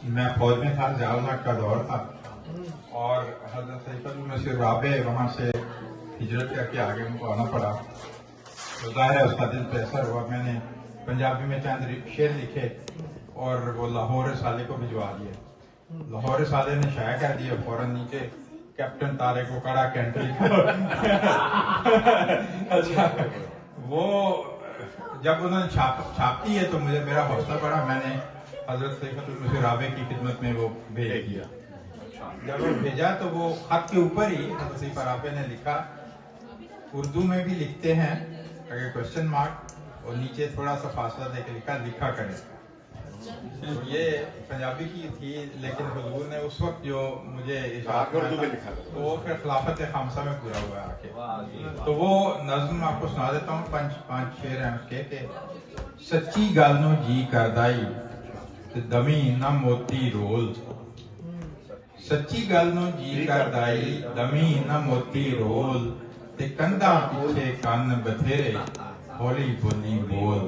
मैं फौज में था, जहालनाक का दौर था और हजरत सैयद मसीह राबे वहाँ से हिजरत करके आगे उनको आना पड़ा। तो जाहिर है उसका दिल पे असर हुआ। मैंने पंजाबी में चंद शेर लिखे और वो लाहौर साले को भिजवा दिए। लाहौर साले ने शाया कर दिया फौरन नीचे, कैप्टन तारे को कड़ा कैंट्री अच्छा, वो जब उन्होंने छापती है तो मुझे मेरा हौसला बढ़ा। मैंने हजरत सैयद राबे की खिदमत में वो भेज दिया। जब वो भेजा तो वो खत के ऊपर ही हजरत सैयद राबे ने लिखा, उर्दू में भी लिखते हैं अगर क्वेश्चन मार्क, और नीचे थोड़ा सा फासला देके लिखा करें। तो ये पंजाबी की थी, लेकिन हुजूर ने उस वक्त जो मुझे उर्दू में लिखा तो वो फिर खिलाफत खामसा में पूरा हुआ आके। तो वो नज़्म आपको सुना देता हूँ, पांच शेर हैं उसके के। सच्ची गल नूं जी करदाई ते दमी ना मोती रोल, सच्ची गल नूं जी करदाई दमी ना मोती रोल, ते कंधा पीछे कन्न बथेरे हौली बोली बोल।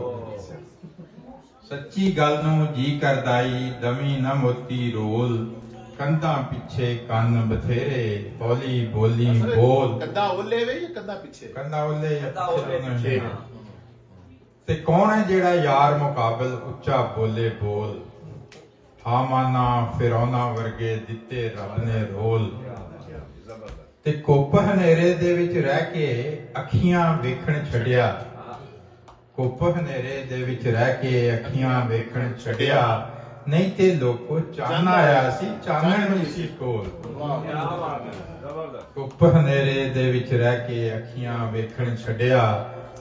सच्ची गल नूं जी करदाई दमी न मोती रोल, कंधा पीछे कन्न बथेरे हौली बोली बोल। कंधा ओले वे या कंधा पीछे? कंधा ओले या पीछे। ते कौन है जेड़ा यार मुकाबल उच्चा बोले बोल, हामाना फिरौना वर्गे दिते रब ने रोल। ते कुप हनेरे दे विच रह के अखियां वेखण छड़िया, कुप हनेरे दे विच रह के अखियां वेखण छड़िया, नहीं ते लोको चान आया सी चानण नहीं सी कोल। कुप हनेरे दे विच रह के अखियां वेखण छड़िया,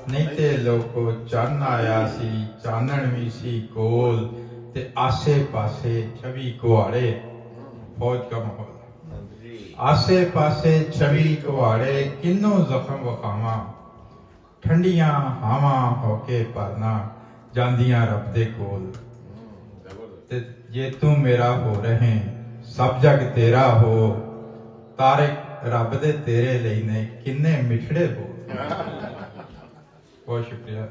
नहीं ते लोको चान आया सी चानण भी सी कोल। ते आसे पासे छवि कुहाड़े, फौज का माहौल, आसे पासे छवि कुहाड़े किन्नो जख्म वखावा, ठंडियां हावां होके भरना जांदियां रब दे कोल। ते जे तू मेरा हो रहे सब जग तेरा हो, तारे रब दे तेरे लई ने किन्ने मिठड़े बोल। बहुत शुक्रिया।